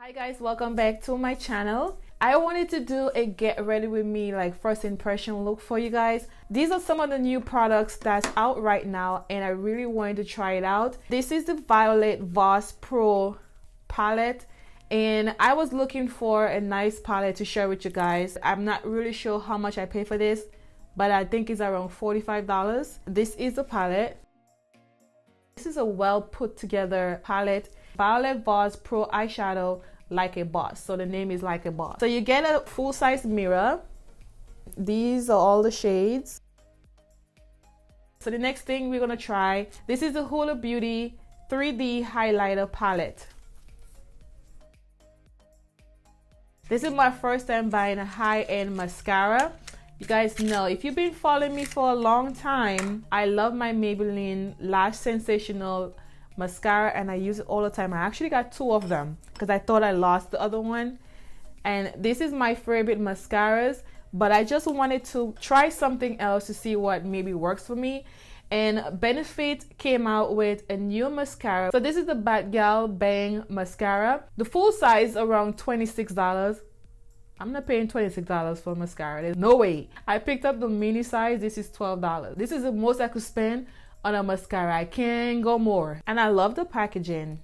Hi guys, welcome back to my channel. I wanted to do a get ready with me like first impression look for you guys. These are some of the new products that's out right now and I really wanted to try it out. This is the Violet Voss Pro palette and I was looking for a nice palette to share with you guys. I'm not really sure how much I paid for this, but I think it's around $45. This is the palette. This is a well put together palette. Violet Voss Pro eyeshadow Like a Boss. So the name is Like a Boss. So you get a full-size mirror. These are all the shades. So the next thing we're gonna try, this is the Huda Beauty 3D highlighter palette. This is my first time buying a high-end mascara. You guys know, if you've been following me for a long time, I love my Maybelline Lash Sensational mascara and I use it all the time. I actually got two of them because I thought I lost the other one, and this is my favorite mascaras, but I just wanted to try something else to see what maybe works for me. And Benefit came out with a new mascara. So this is the Bad Gal Bang mascara. The full size around $26. I'm not paying $26 for mascara. There's no way. I picked up the mini size. This is $12. This is the most I could spend on a mascara. I can't go more. And I love the packaging.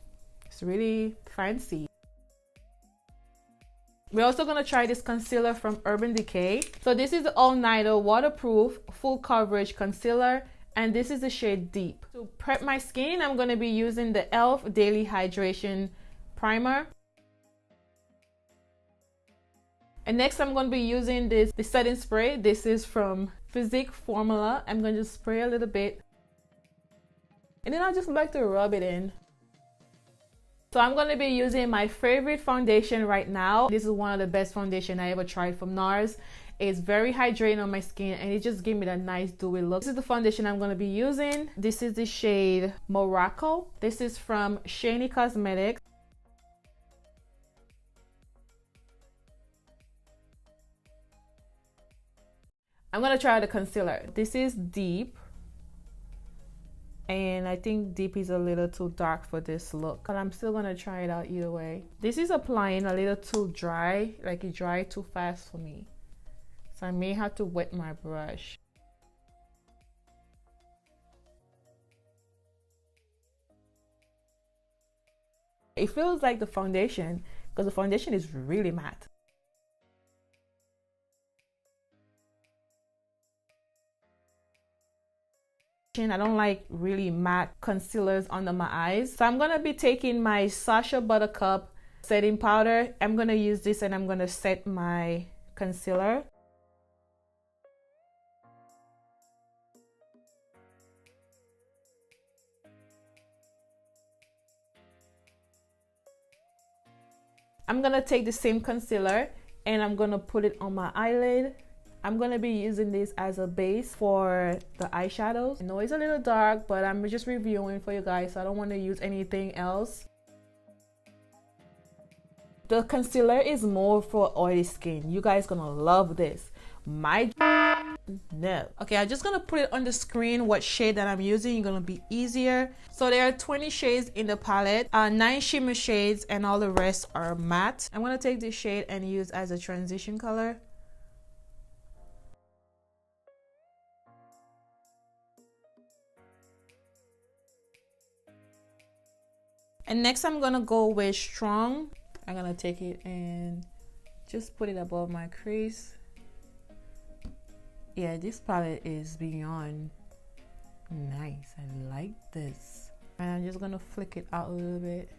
It's really fancy. We're also gonna try this concealer from Urban Decay. So this is the All Nighter Waterproof Full Coverage Concealer, and this is the shade Deep. To prep my skin, I'm gonna be using the e.l.f. Daily Hydration Primer. And next I'm gonna be using the setting spray. This is from Physique Formula. I'm gonna just spray a little bit. And then I just like to rub it in. So I'm going to be using my favorite foundation right now. This is one of the best foundation I ever tried from NARS. It's very hydrating on my skin and it just gave me that nice dewy look. This is the foundation I'm going to be using. This is the shade Morocco. This is from Shany Cosmetics. I'm going to try the concealer. This is Deep. And I think Deep is a little too dark for this look, but I'm still gonna try it out either way. This is applying a little too dry, like it dried too fast for me. So I may have to wet my brush. It feels like the foundation, because the foundation is really matte. I don't like really matte concealers under my eyes. So I'm going to be taking my Sacha Buttercup setting powder. I'm going to use this and I'm going to set my concealer. I'm going to take the same concealer and I'm going to put it on my eyelid. I'm going to be using this as a base for the eyeshadows. I know it's a little dark, but I'm just reviewing for you guys, so I don't want to use anything else. The concealer is more for oily skin. You guys gonna love this. No. Okay, I'm just gonna put it on the screen what shade that I'm using. It's gonna be easier. So there are 20 shades in the palette, 9 shimmer shades, and all the rest are matte. I'm gonna take this shade and use as a transition color. And next I'm gonna go with Strong. I'm gonna take it and just put it above my crease. Yeah, this palette is beyond nice. I like this. And I'm just gonna flick it out a little bit.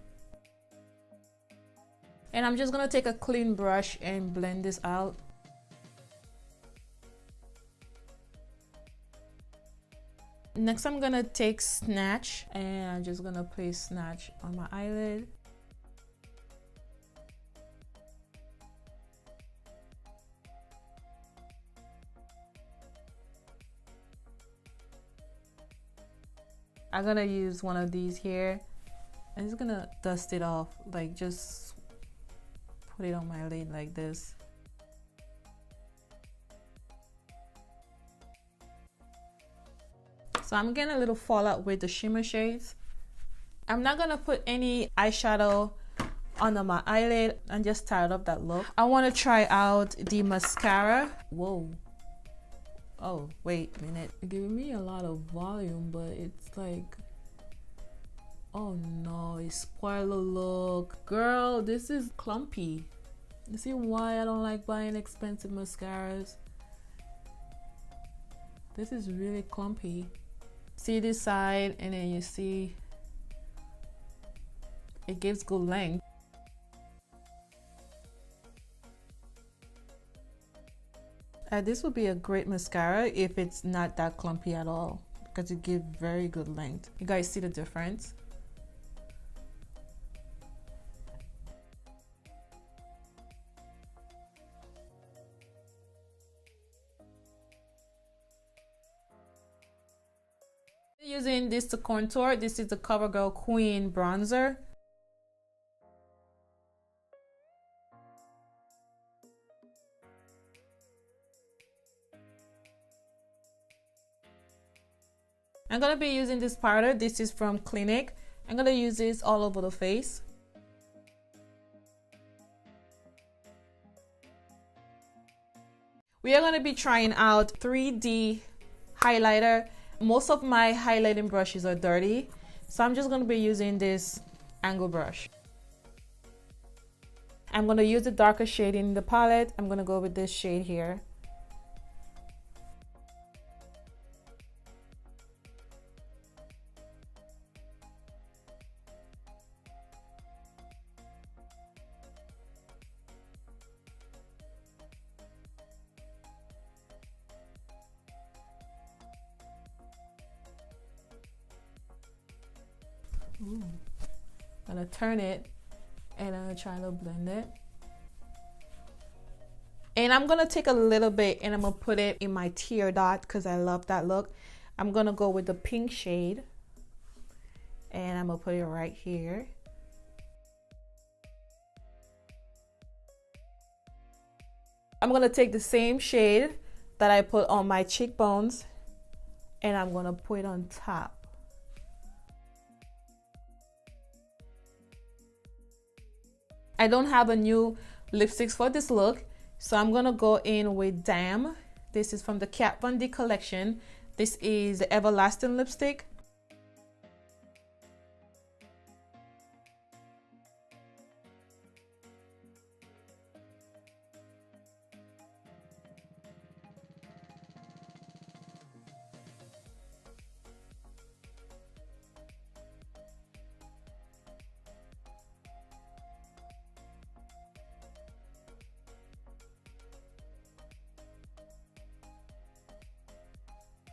And I'm just gonna take a clean brush and blend this out. Next I'm gonna take Snatch and I'm just gonna place Snatch on my eyelid. I'm gonna use one of these here. I'm just gonna dust it off, like just put it on my lid like this. So I'm getting a little fallout with the shimmer shades. I'm not gonna put any eyeshadow under my eyelid. I'm just tired of that look. I want to try out the mascara. Whoa. Oh, wait a minute. It's giving me a lot of volume, but it's like, oh no, it spoiled the look. Girl, this is clumpy. You see why I don't like buying expensive mascaras? This is really clumpy. See this side, and then you see it gives good length. This would be a great mascara if it's not that clumpy at all, because it gives very good length. You guys see the difference? Using this to contour. This is the CoverGirl Queen bronzer. I'm gonna be using this powder. This is from Clinique. I'm gonna use this all over the face. We are gonna be trying out 3D highlighter. Most of my highlighting brushes are dirty, so I'm just gonna be using this angle brush. I'm gonna use the darker shade in the palette. I'm gonna go with this shade here. Ooh. I'm gonna turn it and I'm gonna try to blend it. And I'm gonna take a little bit and I'm gonna put it in my tear dot because I love that look. I'm gonna go with the pink shade and I'm gonna put it right here. I'm gonna take the same shade that I put on my cheekbones and I'm gonna put it on top. I don't have a new lipsticks for this look, so I'm gonna go in with Damn. This is from the Kat Von D collection. This is the Everlasting lipstick.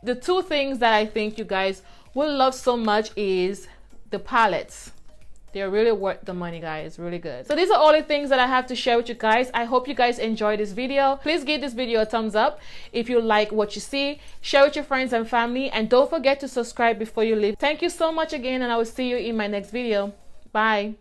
The two things that I think you guys will love so much is the palettes. They're really worth the money, guys. Really good. So these are all the things that I have to share with you guys. I hope you guys enjoyed this video. Please give this video a thumbs up if you like what you see. Share with your friends and family, and don't forget to subscribe before you leave. Thank you so much again, and I will see you in my next video. Bye.